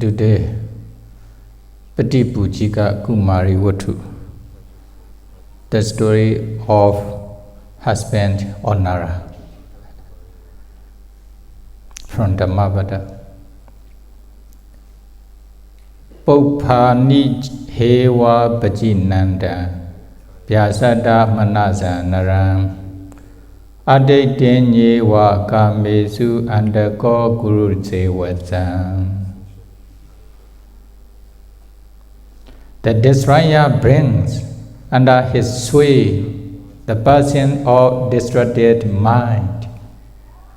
Today, Patipūjikā Kumari Vattu, the story of husband Onara from Dhammapada. Puppani hewa bajinanda vyasada manasa naram adaitinye wa kamesu andako guru sevasam. The destroyer brings under his sway the person of distracted mind,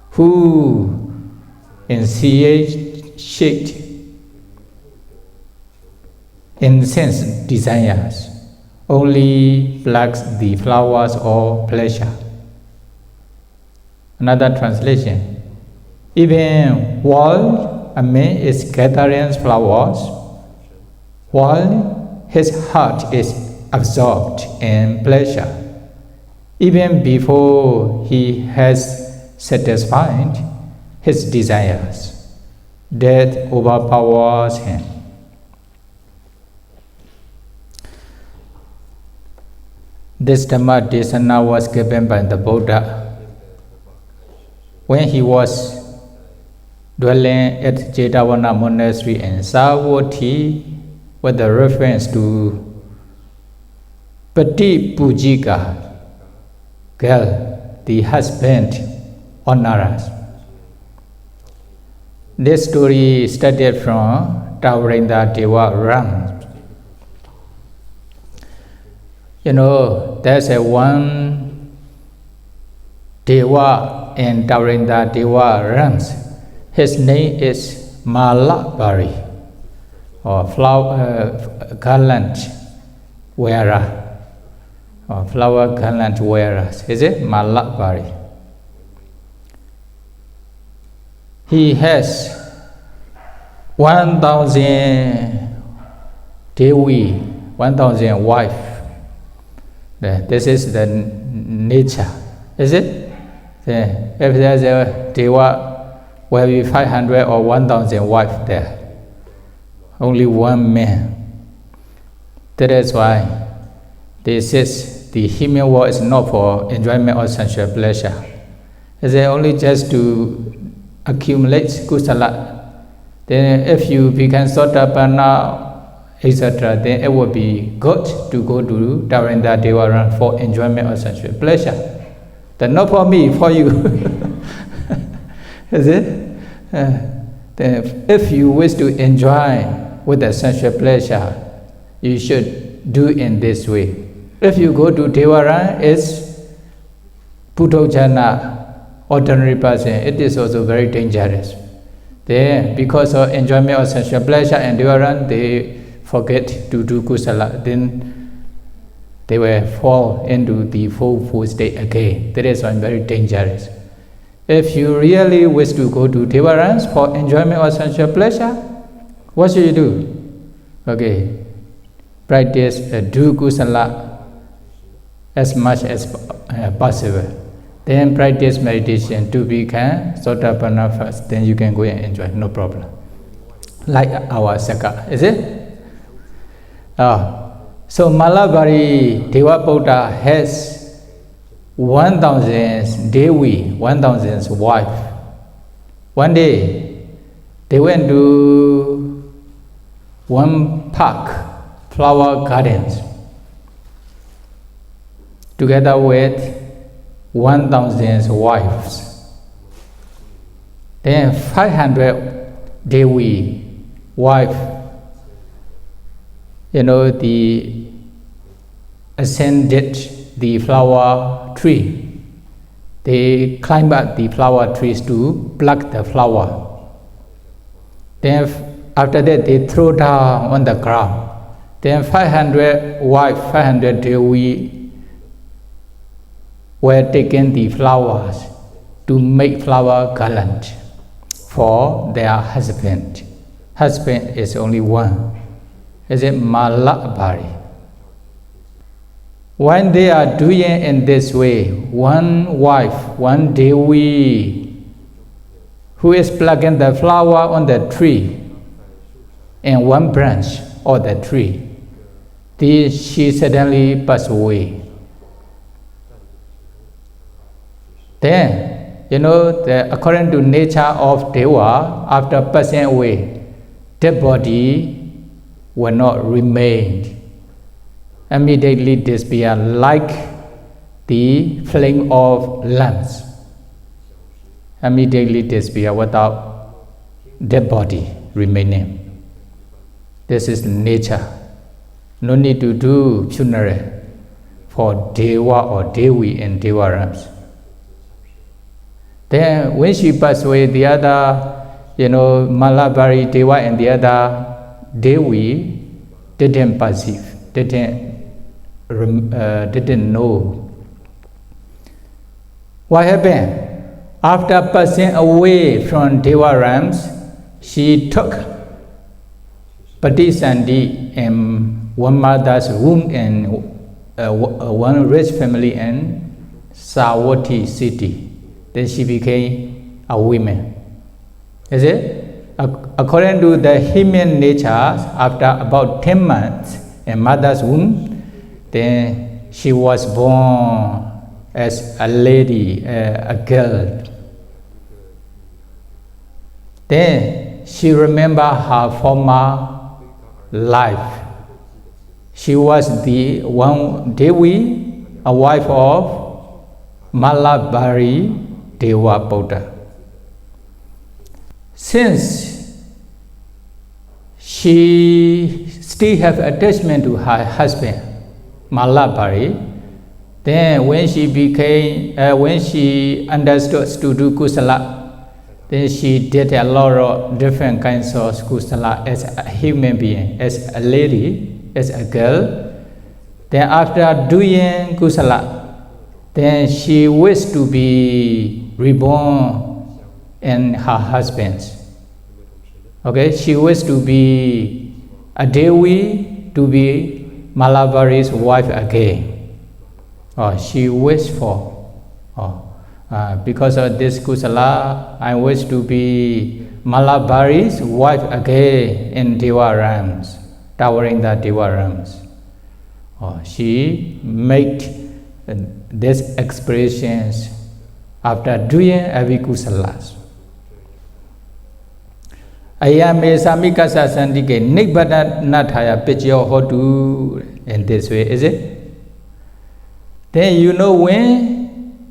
who initiate incense desires, only plucks the flowers of pleasure. Another translation: even while a man is gathering flowers, while his heart is absorbed in pleasure, even before he has satisfied his desires, death overpowers him. This Dhamma Desana was given by the Buddha when he was dwelling at Jetavana Monastery in Sāvatthi, with a reference to Patipūjikā, girl, the husband Onara. This story started from Taurenda Deva Ram. You know, there's a one Deva in Taurenda Deva Rams. His name is Malabari, or flower garland wearer, or flower garland wearer. Is it Malabari? He has 1,000 Devi, 1,000 wife. This is the nature, is it? If there's a Deva, will be 500 or 1,000 wife there. Only one man. That is why this is the human world is not for enjoyment or sensual pleasure. It's only just to accumulate kusala. Then if you become Sotapanna, etc., then it will be good to go to Taurenda Devaran for enjoyment or sensual pleasure. Then not for me, for you. Is it? Then if you wish to enjoy with the sensual pleasure, you should do in this way. If you go to Devaran, it's Puthojana, ordinary person, it is also very dangerous. Then, because of enjoyment of sensual pleasure and Devaran, they forget to do kusala. Then they will fall into the full state again. That is why very dangerous. If you really wish to go to Devarans for enjoyment or sensual pleasure, what should you do? Okay, practice do kusala as much as possible. Then practice meditation to become Sotapanna first. Then you can go and enjoy, no problem. Like our Saka, is it? So Malabari Deva Buddha has 1,000 Devi, 1,000 wife. One day, they went to one park, flower gardens, together with 1,000 wives. Then 500 Devi wife the ascended the flower tree. They climb up the flower trees to pluck the flower. Then after that they throw down on the ground. Then 500 wife, 500 Devi were taken the flowers to make flower garland for their husband. Husband is only one. Is it Malabari? When they are doing in this way, one wife, one Devi, who is plucking the flower on the tree, and one branch of the tree, she suddenly passed away. Then, according to nature of Deva, after passing away, dead body will not remain. Immediately disappear like the flame of lamps. Immediately disappear without dead body remaining. This is nature. No need to do funeral for Deva or Devi and Devarams. Then when she passed away, the other, Malabari Deva and the other Devi didn't perceive, didn't know. What happened? After passing away from Devarams, she took Patisandi in one mother's womb and one rich family in Sāvatthi city. Then she became a woman. Is it? According to the human nature, after about 10 months in mother's womb, then she was born as a lady, a girl. Then she remembered her former life. She was the one Devi, a wife of Malabari Deva Buddha. Since she still have attachment to her husband, Malabari, then when she understood to do kusala, then she did a lot of different kinds of kusala as a human being, as a lady, as a girl. Then after doing kusala, then she wished to be reborn in her husband's. Okay, she wished to be a Devi, to be Malabari's wife again. She wished for, because of this kusala, I wish to be Malabari's wife again in Devarams, towering the Devarams. She made these expressions after doing every kusalas. Ayame samikasa sandike nibbana nathaya pichyo hotu, in this way, is it? Then when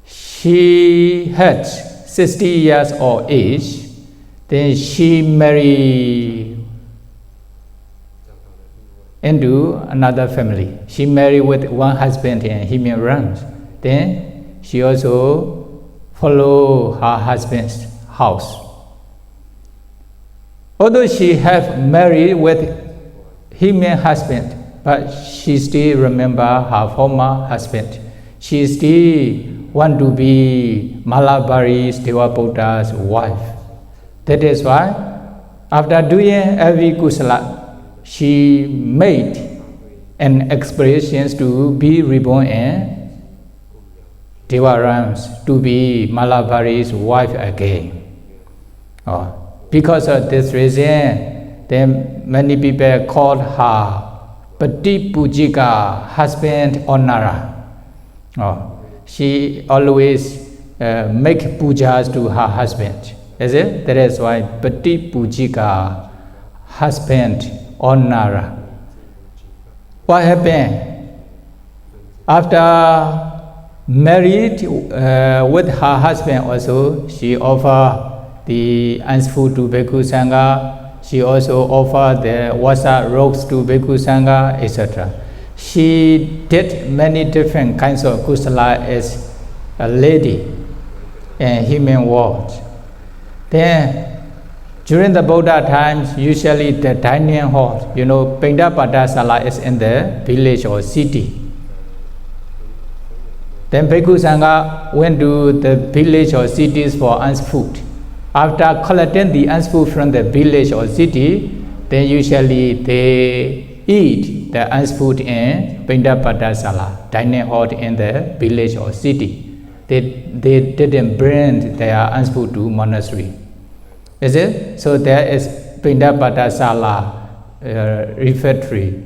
she had 60 years of age, then she married into another family. She married with one husband in human realms. Then she also followed her husband's house. Although she have married with human husband, but she still remember her former husband. She still want to be Malabari's Deva Buddha's wife. That is why, after doing every kusala, she made an expressions to be reborn in Devarams, to be Malabari's wife again. Because of this reason, then many people called her Patipūjikā, husband honorer. She always make pujas to her husband. Is it? That is why Patipūjikā, husband honorer. What happened? After married with her husband also, she offered the alms food to Bhikkhu Sangha. She also offered the wasa robes to Bhikkhu Sangha, etc. She did many different kinds of kusala as a lady in human world. Then, during the Buddha times, usually the dining hall, Dhammapada Sala is in the village or city. Then Bhikkhu Sangha went to the village or cities for alms food. After collecting the alms food from the village or city, then usually they eat the alms food in Dhammapada Sala, dining hall in the village or city. They didn't bring their alms food to monastery. Is it? So there is Dhammapada Sala, refectory,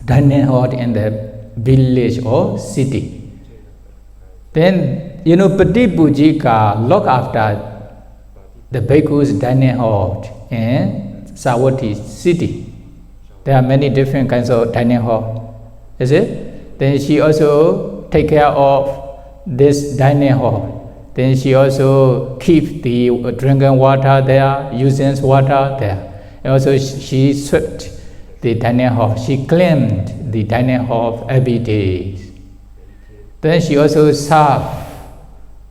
dining hall in the village or city. Then, Patipūjikā look after the bhikkhu's dining hall in Sāvatthi city. There are many different kinds of dining hall. Is it? Then she also take care of this dining hall. Then she also keep the drinking water there, using water there. And also she swept the dining hall. She cleaned the dining hall every day. Then she also served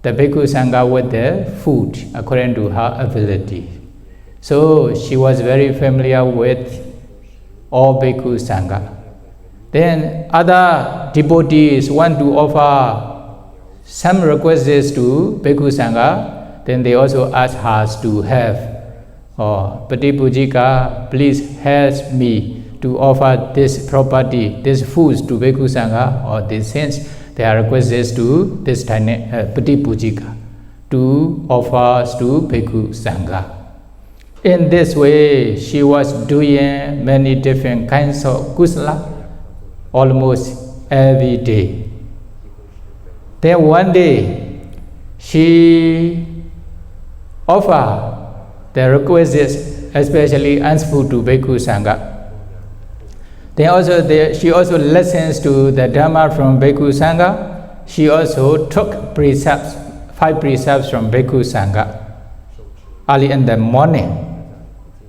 the Bhikkhu Sangha with the food according to her ability. So she was very familiar with all Bhikkhu Sangha. Then other devotees want to offer some requests to Bhikkhu Sangha, then they also ask her to have, Patipūjikā, please help me to offer this property, this food to Bhikkhu Sangha, or this sense, they are requests to this Patipūjikā to offer to Bhikkhu Sangha. In this way, she was doing many different kinds of kusala almost every day. Then one day, she offered the requests, especially alms food to Bhikkhu Sangha. Then she also listens to the Dhamma from Bhikkhu Sangha. She also took precepts, 5 precepts from Bhikkhu Sangha early in the morning.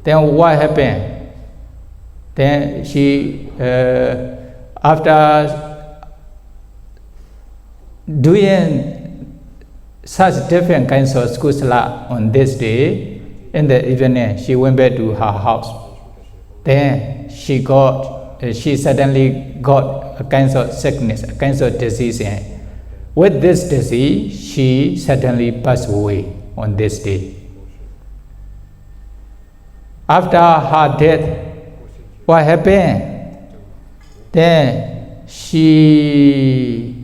Then what happened? Then she, after doing such different kinds of kusala on this day, in the evening, she went back to her house. Then she suddenly got a kind of sickness, a kind of disease. And with this disease, she suddenly passed away on this day. After her death, what happened? Then she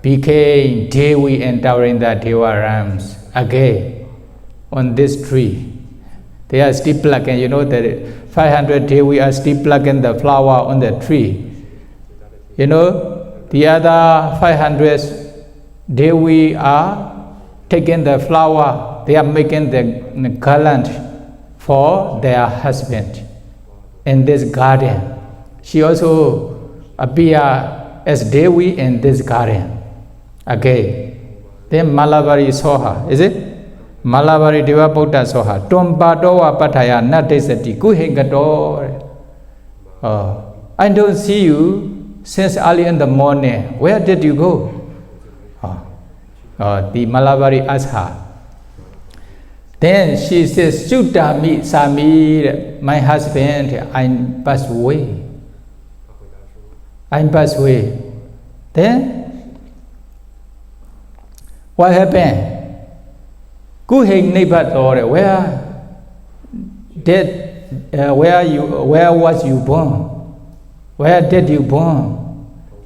became Devi entering the Deva realms again on this tree. They are still plucking, the 500 Devi are still plucking the flower on the tree. The other 500 Devi are taking the flower, they are making the garland for their husband in this garden. She also appeared as Devi in this garden. Again, then Malabari saw her, is it? Malabari Dhammapada saw her. Tompadowa pataya nadesati kuhengato. I don't see you since early in the morning. Where did you go? The Malabari asked her. Then she says, Sutami Sami, my husband, I passed away. I passed away. Then what happened? Kuheng Nibat, where was you born? Where did you born?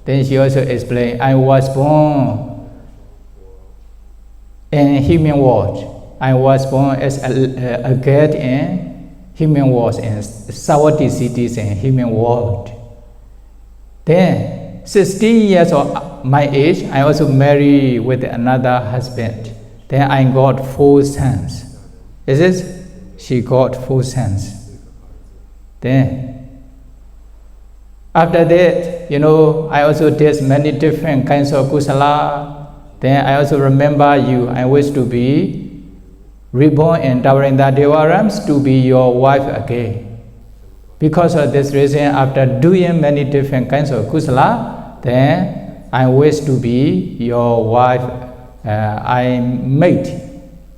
Then she also explained, I was born in human world. I was born as a girl in human world, in Sāvatthi cities in human world. Then, 16 years of my age, I also married with another husband. Then I got 4 sons. Is it? She got 4 sons. Then, after that, I also did many different kinds of kusala. Then I also remember you. I wish to be reborn in towering the Deva realms to be your wife again. Because of this reason, after doing many different kinds of kusala, then I wish to be your wife. I made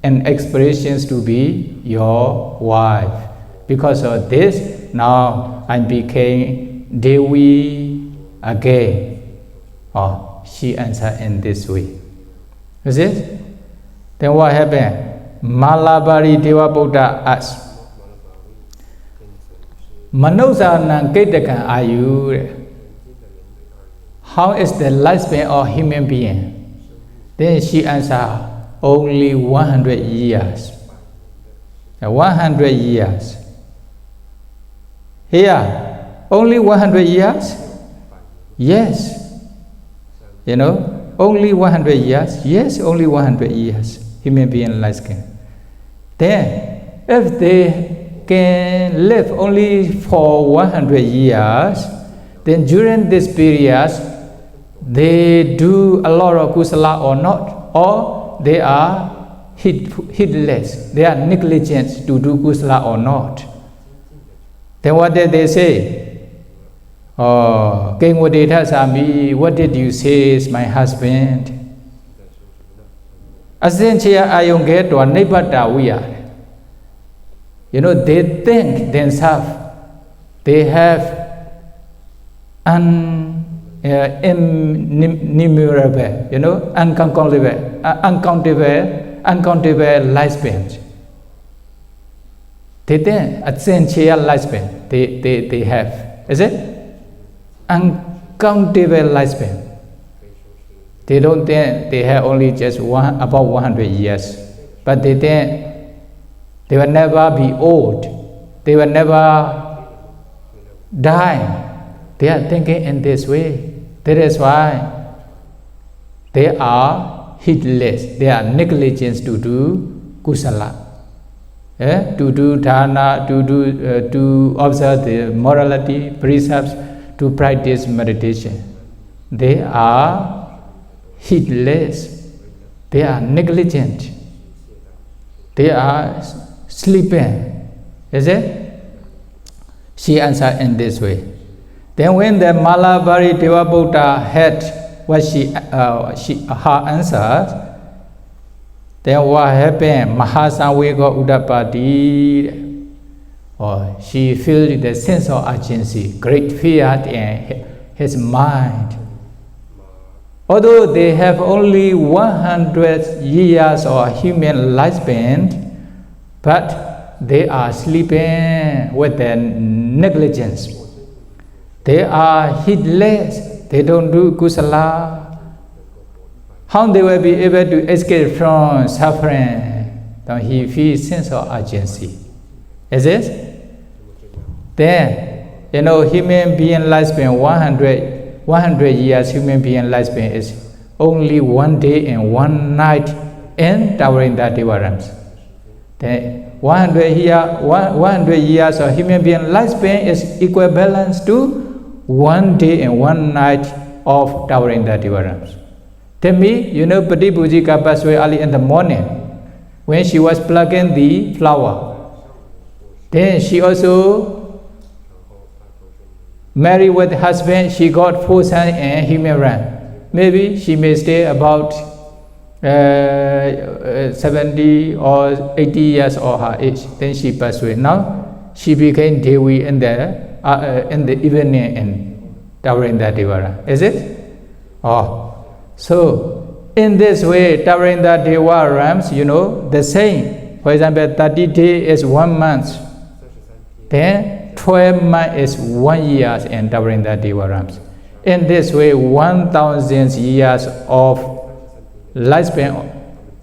an expressions to be your wife. Because of this, now I became Devi again. Oh, she answered in this way. Is it? Then what happened? Malabari Deva Buddha asked, Manusa Kedakan are you? How is the lifespan of human being? Then she answered, only 100 years. 100 years. Here, only 100 years? Yes. You know, only 100 years? Yes, only 100 years. Human being lifespan. Then, if they can live only for 100 years, then during this period, they do a lot of kusala or not, or they are heedless, they are negligent to do kusala or not. Then what did they say? Oh, King Wadita Sami, what did you say is my husband? Asenchia ayonge to neighbor we are. You know, they think themselves they have innumerable, you know, uncountable lifespans. They think essential lifespan they have. Is it? Uncountable lifespan. They don't think they have only just about 100 years, but they think they will never be old. They will never die. They are thinking in this way. That is why they are heedless. They are negligent to do kusala, to do dana, to observe the morality, precepts, to practice meditation. They are heedless. They are negligent. They are sleeping. Is it? She answered in this way. Then when the Malabari Deva Buddha had what her answer, then what happened? Mahasawega Udapati, or she felt the sense of urgency, great fear in his mind. Although they have only 100 years of human lifespan, but they are sleeping with their negligence. They are heedless. They don't do kusala. How they will be able to escape from suffering? Then he feels sense of urgency. Is it? Then, you know, human being lifespan 100 years. Human being lifespan is only 1 day and 1 night in towering the Deva realms. Then 100 years of human being lifespan is equivalent to 1 day and 1 night of towering the Deva realms. Tell me, you know, Patipūjikā passed away early in the morning when she was plucking the flower. Then she also married with the husband. She got 4 sons in human realm. Maybe she may stay about 70 or 80 years of her age. Then she passed away. Now she became Devi in the evening and towering the Deva. Is it? Oh, so in this way, towering the Deva realms, you know, the same. For example, 30 days is 1 month. Then 12 months is 1 year in towering the Deva realms. In this way, 1,000 years of lifespan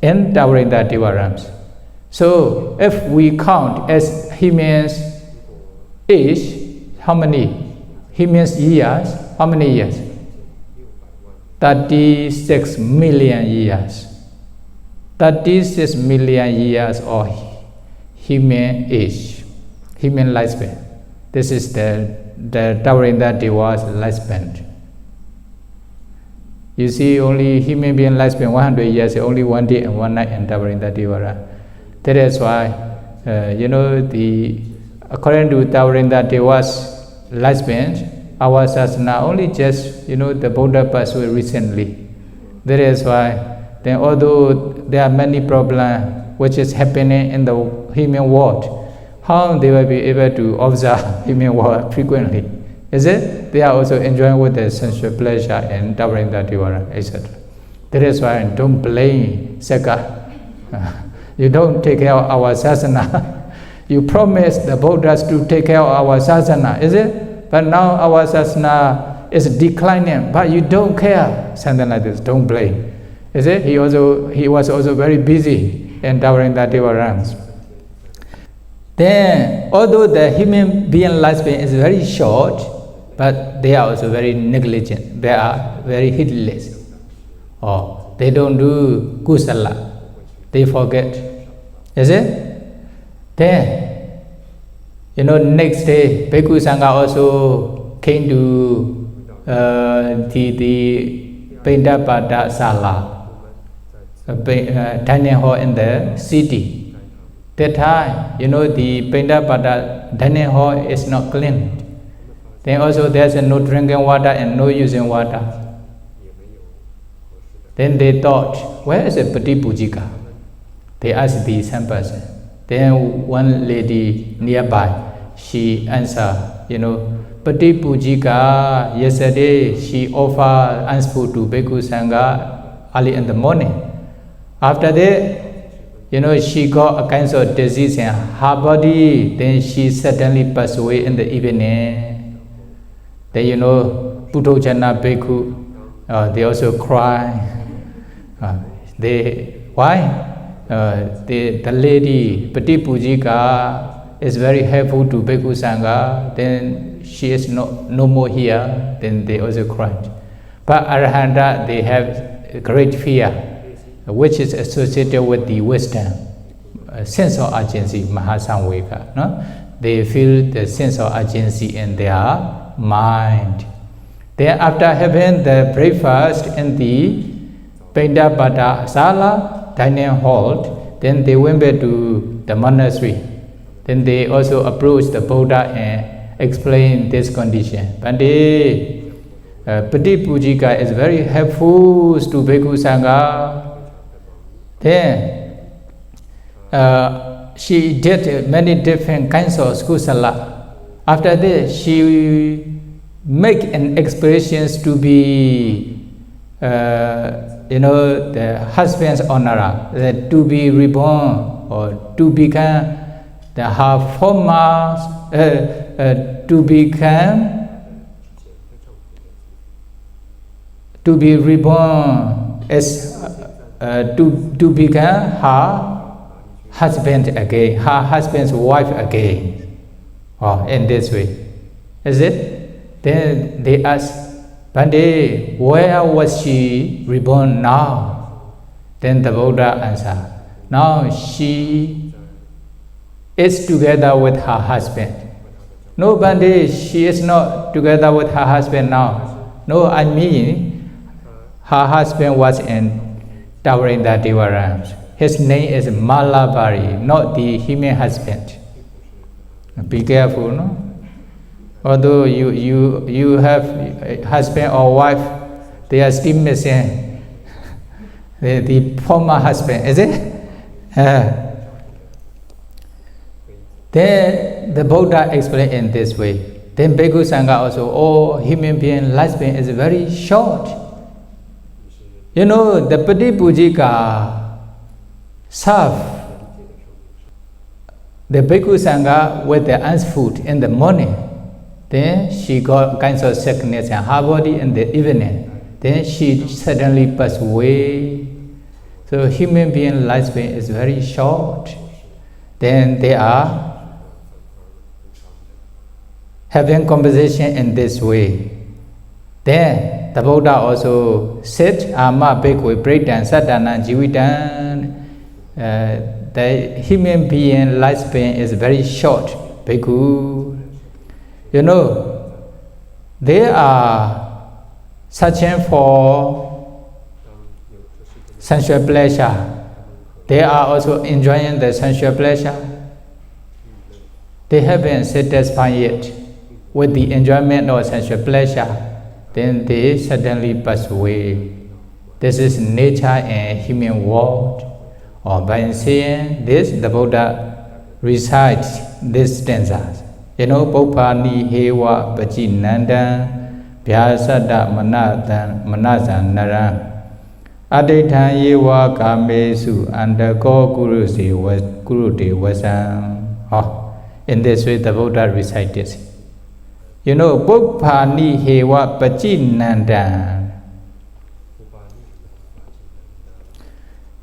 in towering the Deva realms. So if we count as humans age, how many? Humans years, how many years? 36 million years. 36 million years of human age, human lifespan. This is the towering the Deva's lifespan. You see, only human being lifespan 100 years, only 1 day and 1 night in towering the Deva. That is why, according to Taurindra Deva's lifespan, our sasana only just, the Buddha passed away recently. That is why, then although there are many problems which is happening in the human world, how they will be able to observe human world frequently? Is it? They are also enjoying with the sensual pleasure and Taurindra Deva, etc. That is why don't blame Saka. You don't take care of our sasana. You promised the Buddhas to take care of our sasana, is it? But now our sasana is declining, but you don't care. Something like this, don't blame. Is it? He was also very busy in Taurindra Deva ranks. Then, although the human being lifespan is very short, but they are also very negligent. They are very heedless. Or they don't do kusala. They forget. Is it? Then, next day, Bhikkhu Sangha also came to the Dhammapada Sala, dining hall in the city. That time, the Dhammapada dining hall is not clean. Then also there's no drinking water and no using water. Then they thought, where is the Patipūjikā? They asked the same person. Then one lady nearby, she answered, Patipūjikā, yesterday she offered alms food to Bhikkhu Sangha early in the morning. After that, she got a kind of disease in her body. Then she suddenly passed away in the evening. Then Puthojana Bhikkhu, they also cry. Why? The lady Patipūjikā is very helpful to Bhikkhu Sangha. Then she is no more here. Then they also cried. But Arahanta, they have great fear, which is associated with the wisdom, sense of urgency, Mahasamveka. No? They feel the sense of urgency in their mind. Then after having the breakfast in the Dhammapada Sala dining hall, then they went back to the monastery. Then they also approached the Buddha and explained this condition. Bhante, Patipūjikā is very helpful to Bhikkhu Sangha. Then she did many different kinds of kusala. After this, she make an expressions to be, the husband's honor, to be reborn or to become her former, to be reborn as to become her husband again, her husband's wife again. In this way. Is it? Then they ask, Bhante, where was she reborn now? Then the Buddha answered, now she is together with her husband. No, Bhante, she is not together with her husband now. No, I mean, her husband was in Taurindra Deva realms. His name is Malabari, not the human husband. Be careful, no? Although you have a husband or wife, they are still missing the former husband, is it? Then the Buddha explained in this way. Then Bhikkhu Sangha also, human being lifespan is very short. The Patipūjikā serve the Bhikkhu Sangha with the alms food in the morning. Then she got kinds of sickness in her body in the evening. Then she suddenly passed away. So human being lifespan is very short. Then they are having conversation in this way. Then the Buddha also said, Ama Bhikkhu Pritan Sadhana Jivitan. The human being lifespan is very short. Bhikkhu. They are searching for sensual pleasure. they are also enjoying the sensual pleasure. They haven't satisfied yet with the enjoyment of sensual pleasure, then they suddenly pass away. This is nature in human world. Or by saying this, the Buddha recites these stanzas. You know, Bopani Hewa Bajinanda Vyasada Manazan Naran Adaitan Yewa Kamesu Andako Guru Se was Guru De Wasan. In this way the Buddha recited. You know, Bopani Hewa Bajinanda.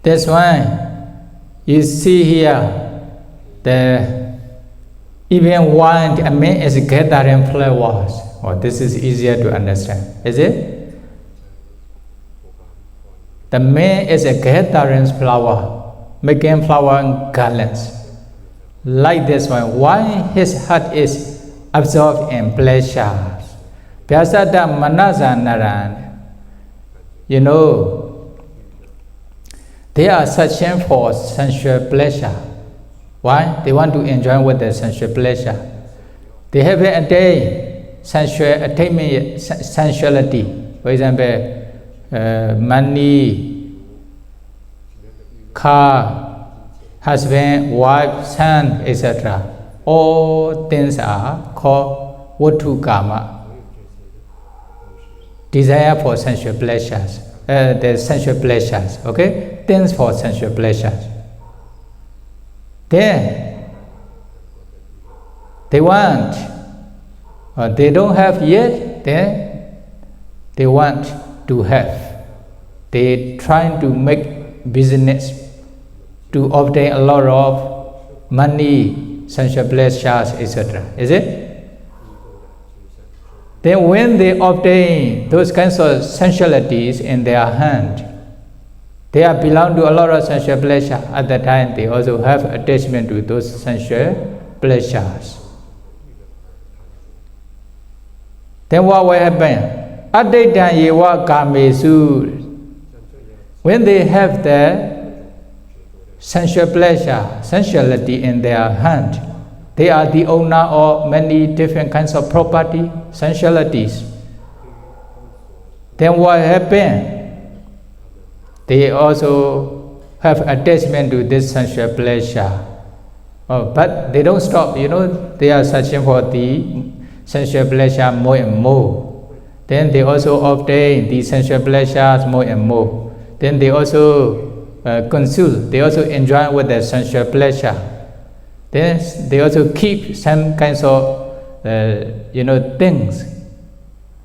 That's why you see here even wine, a man is gathering flowers. This is easier to understand, is it? The man is a gathering flower, making flower garlands. Like this one, why his heart is absorbed in pleasures. Vyasada Manazanaran. You know, they are searching for sensual pleasure. Why? They want to enjoy with the sensual pleasure. They have attained sensual attainment, sensuality. For example, money, car, husband, wife, son, etc. All things are called Vattu Kama. Desire for sensual pleasures. The sensual pleasures, okay? Things for sensual pleasures. Then they want, they don't have yet, then they want to have. They trying to make business to obtain a lot of money, sensual pleasures, etc. Is it? Then when they obtain those kinds of sensualities in their hand, they are belong to a lot of sensual pleasure. At that time, they also have attachment to those sensual pleasures. Then what will happen? Adaitan yewa kamesu. When they have the sensual pleasure, sensuality in their hand, they are the owner of many different kinds of property, sensualities. Then what happens? They also have attachment to this sensual pleasure. But they don't stop, you know, they are searching for the sensual pleasure more and more. Then they also obtain the sensual pleasures more and more. Then they also consume, they also enjoy with the sensual pleasure. Then they also keep some kinds of, things.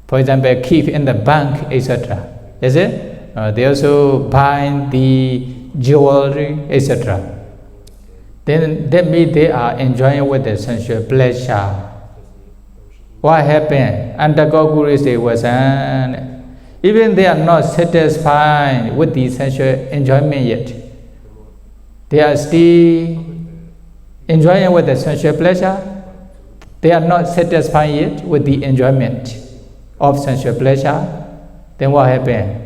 For example, keep in the bank, etc. Is it? They also buy the jewelry, etc. Then that means they are enjoying with the sensual pleasure. What happened? Undergo Guru they was even they are not satisfied with the sensual enjoyment yet. They are still enjoying with the sensual pleasure. They are not satisfied yet with the enjoyment of sensual pleasure. Then what happened?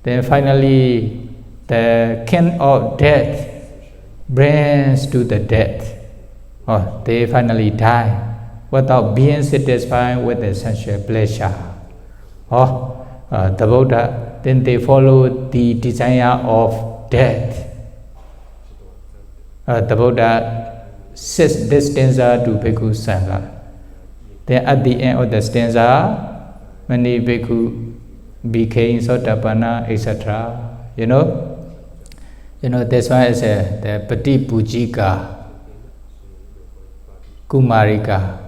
Then finally, the king of death brings to the death. They finally die without being satisfied with the sensual pleasure. The Buddha, then they follow the desire of death. The Buddha says this stanza to Bhikkhu Sangha. Then at the end of the stanza, many bhikkhu became Sotapanna, etc. You know, this one is the Patipūjikā, Kumarika.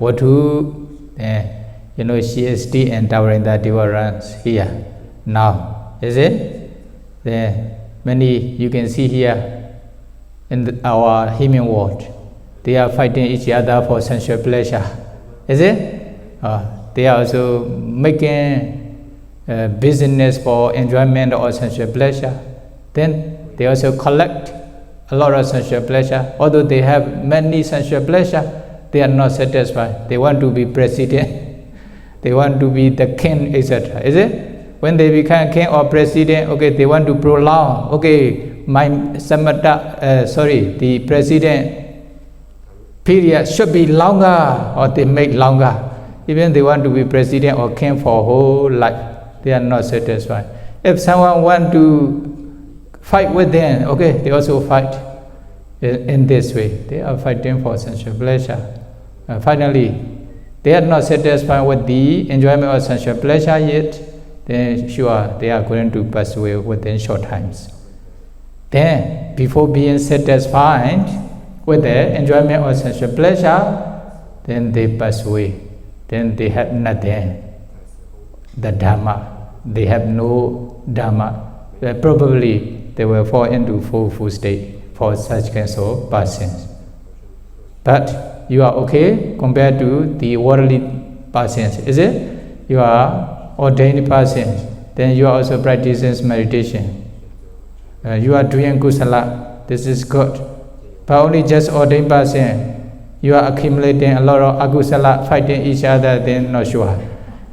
She is still entering the Devarans here now. Is it? Many you can see here in our human world. They are fighting each other for sensual pleasure. Is it? They are also making business for enjoyment or sensual pleasure. Then they also collect a lot of sensual pleasure. Although they have many sensual pleasure, they are not satisfied. They want to be president. They want to be the king, etc. Is it? When they become king or president, okay, they want to prolong. Okay, my the president period should be longer, or they make longer. Even they want to be president or king for whole life, they are not satisfied. If someone want to fight with them, okay, they also fight in this way. They are fighting for sensual pleasure. Finally, they are not satisfied with the enjoyment of sensual pleasure yet, then sure, they are going to pass away within short times. Then, before being satisfied with the enjoyment of sensual pleasure, then they pass away. Then they have nothing, the Dhamma. They have no Dhamma. Probably they will fall into full state for such kinds of persons. But you are okay compared to the worldly persons, is it? You are ordained persons, then you are also practicing meditation. You are doing kusala, this is good. But only just ordained person, you are accumulating a lot of akusala, fighting each other, then not sure,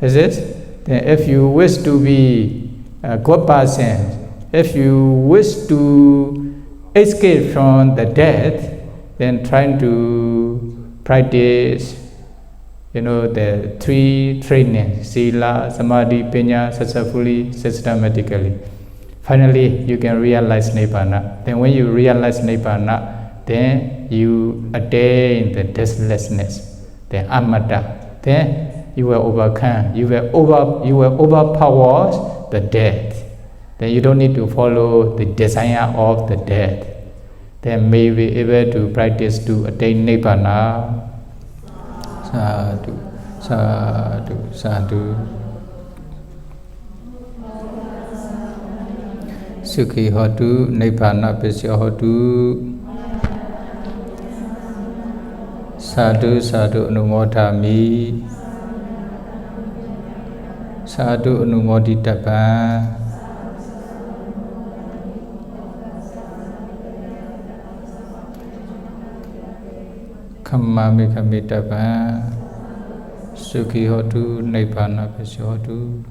is it? Then if you wish to be a good person, if you wish to escape from the death, then trying to practice, the three trainings, Sila, Samadhi, Panya, successfully, systematically. Finally, you can realize Nibbana. Then when you realize Nibbana, then you attain the deathlessness, the Amata. Then you will overcome, you will overpower the death. Then you don't need to follow the desire of the death. Then may be able to practice to attain Nibbana. Sadhu, sadhu, sadhu. Sukhi hotu, Nibbana pisya hotu. Sadhu, sadhu anumodhami. Sadhu anumoditapa. Kamma mikhamitapa. Sukhi hotu, Nibbana pisya hotu.